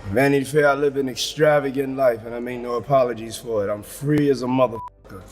Vanity Fair, I live an extravagant life and I make no apologies for it. I'm free as a motherfucker.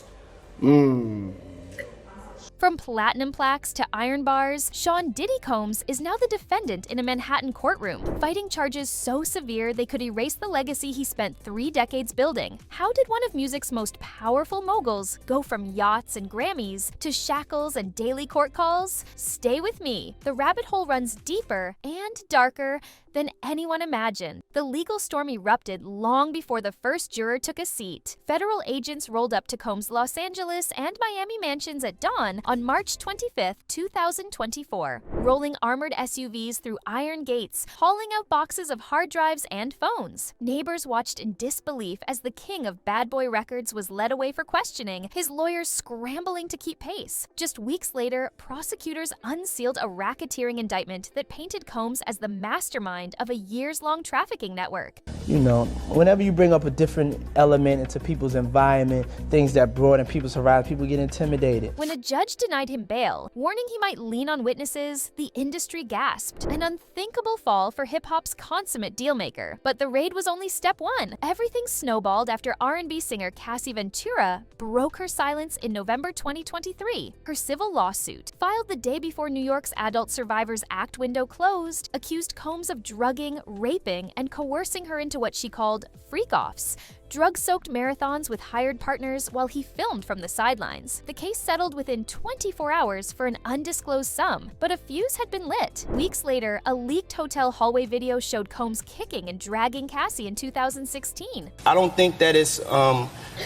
From platinum plaques to iron bars, Sean Diddy Combs is now the defendant in a Manhattan courtroom, fighting charges so severe they could erase the legacy he spent 3 decades building. How did one of music's most powerful moguls go from yachts and Grammys to shackles and daily court calls? Stay with me. The rabbit hole runs deeper and darker than anyone imagined. The legal storm erupted long before the first juror took a seat. Federal agents rolled up to Combs' Los Angeles and Miami mansions at dawn on March 25, 2024, rolling armored SUVs through iron gates, hauling out boxes of hard drives and phones. Neighbors watched in disbelief as the king of bad boy records was led away for questioning, his lawyers scrambling to keep pace. Just weeks later, prosecutors unsealed a racketeering indictment that painted Combs as the mastermind of a years-long trafficking network. You know, whenever you bring up a different element into people's environment, things that broaden people's horizon, people get intimidated. When a judge denied him bail, warning he might lean on witnesses, the industry gasped. An unthinkable fall for hip-hop's consummate dealmaker. But the raid was only step one. Everything snowballed after R&B singer Cassie Ventura broke her silence in November 2023. Her civil lawsuit, filed the day before New York's Adult Survivors Act window closed, accused Combs of drugging, raping, and coercing her into what she called freak-offs, drug-soaked marathons with hired partners while he filmed from the sidelines. The case settled within 24 hours for an undisclosed sum, but a fuse had been lit. Weeks later, a leaked hotel hallway video showed Combs kicking and dragging Cassie in 2016. I don't think that it's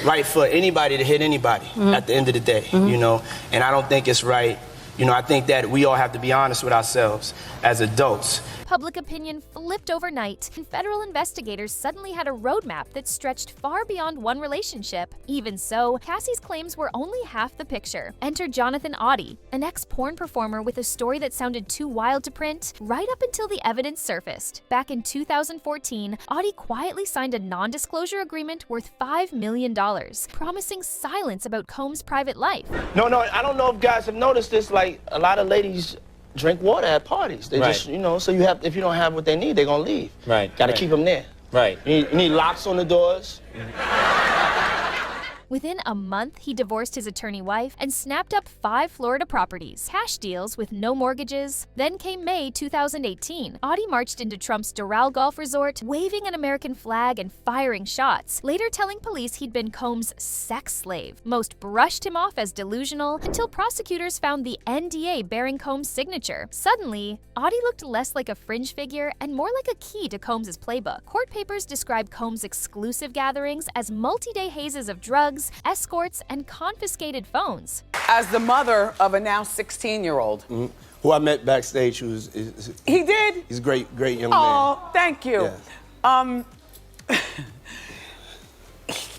right for anybody to hit anybody at the end of the day, you know, and I don't think it's right. You know, I think that we all have to be honest with ourselves as adults. Public opinion flipped overnight, and federal investigators suddenly had a roadmap that stretched far beyond one relationship. Even so, Cassie's claims were only half the picture. Enter Jonathan Oddi, an ex-porn performer with a story that sounded too wild to print, right up until the evidence surfaced. Back in 2014, Oddi quietly signed a non-disclosure agreement worth $5 million, promising silence about Combs' private life. No, I don't know if guys have noticed this, like a lot of ladies drink water at parties. They just, you know, so you have, if you don't have what they need, they're gonna leave. Gotta keep them there. You need locks on the doors. Within a month, he divorced his attorney wife and snapped up 5 Florida properties, cash deals with no mortgages. Then came May 2018. Oddi marched into Trump's Doral Golf Resort, waving an American flag and firing shots, later telling police he'd been Combs' sex slave. Most brushed him off as delusional until prosecutors found the NDA bearing Combs' signature. Suddenly, Oddi looked less like a fringe figure and more like a key to Combs' playbook. Court papers describe Combs' exclusive gatherings as multi-day hazes of drugs, escorts, and confiscated phones. As the mother of a now 16-year-old. Who I met backstage, He did? he's a great young man. Oh, thank you. Yeah.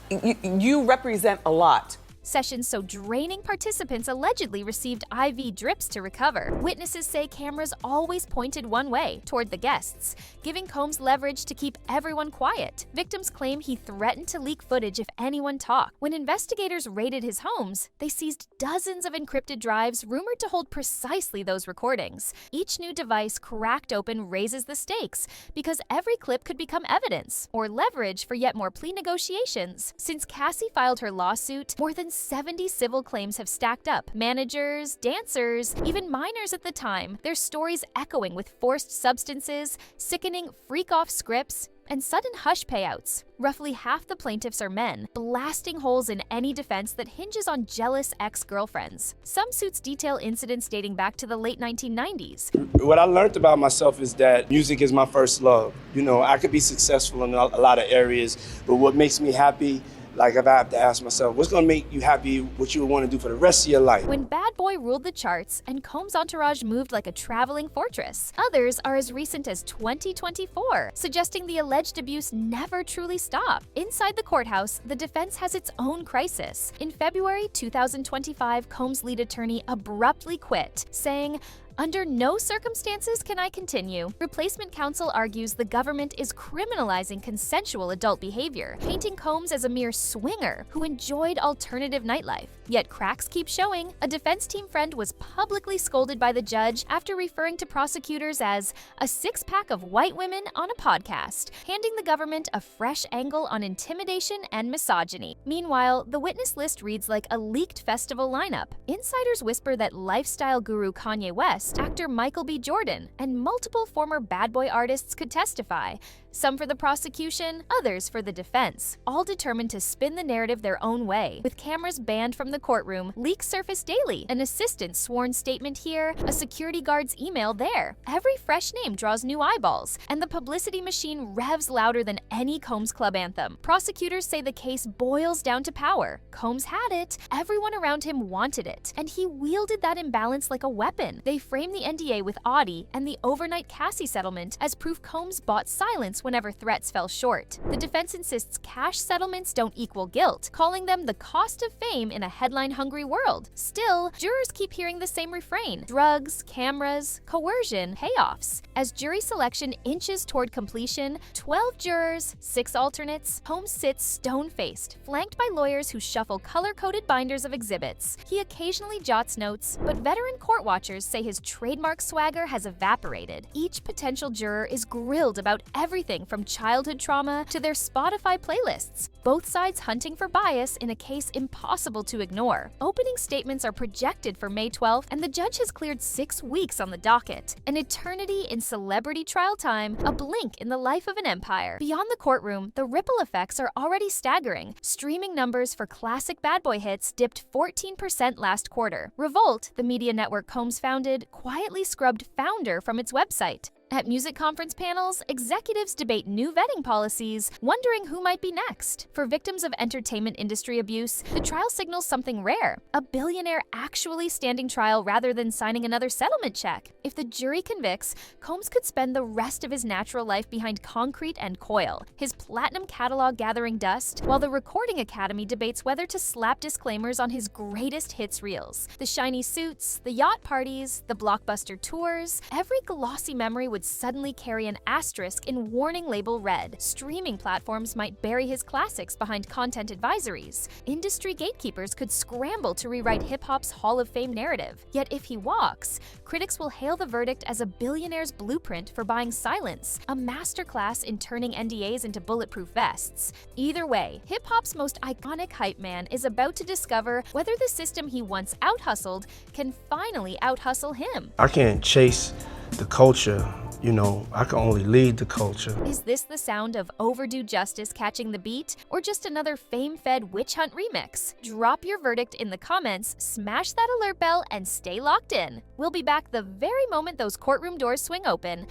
You represent a lot. Sessions so draining participants allegedly received IV drips to recover. Witnesses say cameras always pointed one way, toward the guests, giving Combs leverage to keep everyone quiet. Victims claim he threatened to leak footage if anyone talked. When investigators raided his homes, they seized dozens of encrypted drives rumored to hold precisely those recordings. Each new device cracked open raises the stakes, because every clip could become evidence, or leverage for yet more plea negotiations. Since Cassie filed her lawsuit, more than 70 civil claims have stacked up. Managers, dancers, even minors at the time, their stories echoing with forced substances, sickening freak-off scripts, and sudden hush payouts. Roughly half the plaintiffs are men, blasting holes in any defense that hinges on jealous ex-girlfriends. Some suits detail incidents dating back to the late 1990s. What I learned about myself is that music is my first love. You know, I could be successful in a lot of areas, but what makes me happy, like if I have to ask myself, what's gonna make you happy, what you would want to do for the rest of your life? When Bad Boy ruled the charts and Combs' entourage moved like a traveling fortress, others are as recent as 2024, suggesting the alleged abuse never truly stopped. Inside the courthouse, the defense has its own crisis. In February 2025, Combs' lead attorney abruptly quit, saying, Under no circumstances can I continue. Replacement counsel argues the government is criminalizing consensual adult behavior, painting Combs as a mere swinger who enjoyed alternative nightlife. Yet cracks keep showing. A defense team friend was publicly scolded by the judge after referring to prosecutors as a six-pack of white women on a podcast, handing the government a fresh angle on intimidation and misogyny. Meanwhile, the witness list reads like a leaked festival lineup. Insiders whisper that lifestyle guru Kanye West, actor Michael B. Jordan, and multiple former bad boy artists could testify, some for the prosecution, others for the defense, all determined to spin the narrative their own way. With cameras banned from the courtroom, leaks surface daily, an assistant's sworn statement here, a security guard's email there. Every fresh name draws new eyeballs, and the publicity machine revs louder than any Combs Club anthem. Prosecutors say the case boils down to power. Combs had it, everyone around him wanted it, and he wielded that imbalance like a weapon. They frame the NDA with Oddi and the overnight Cassie settlement as proof Combs bought silence whenever threats fell short. The defense insists cash settlements don't equal guilt, calling them the cost of fame in a headline-hungry world. Still, jurors keep hearing the same refrain: drugs, cameras, coercion, payoffs. As jury selection inches toward completion, 12 jurors, 6 alternates, Combs sits stone-faced, flanked by lawyers who shuffle color-coded binders of exhibits. He occasionally jots notes, but veteran court watchers say his trademark swagger has evaporated. Each potential juror is grilled about everything from childhood trauma to their Spotify playlists, both sides hunting for bias in a case impossible to ignore. Opening statements are projected for May 12th, and the judge has cleared 6 weeks on the docket. An eternity in celebrity trial time, a blink in the life of an empire. Beyond the courtroom, the ripple effects are already staggering. Streaming numbers for classic bad boy hits dipped 14% last quarter. Revolt, the media network Combs founded, quietly scrubbed Founder from its website. At music conference panels, executives debate new vetting policies, wondering who might be next. For victims of entertainment industry abuse, the trial signals something rare: a billionaire actually standing trial rather than signing another settlement check. If the jury convicts, Combs could spend the rest of his natural life behind concrete and coil, his platinum catalog gathering dust, while the Recording Academy debates whether to slap disclaimers on his greatest hits reels. The shiny suits, the yacht parties, the blockbuster tours, every glossy memory would suddenly carry an asterisk in warning label red. Streaming platforms might bury his classics behind content advisories. Industry gatekeepers could scramble to rewrite hip-hop's Hall of Fame narrative. Yet if he walks, critics will hail the verdict as a billionaire's blueprint for buying silence, a masterclass in turning NDAs into bulletproof vests. Either way, hip-hop's most iconic hype man is about to discover whether the system he once out-hustled can finally out-hustle him. I can't chase the culture. I can only lead the culture. Is this the sound of overdue justice catching the beat, or just another fame-fed witch hunt remix? Drop your verdict in the comments, smash that alert bell, and stay locked in. We'll be back the very moment those courtroom doors swing open.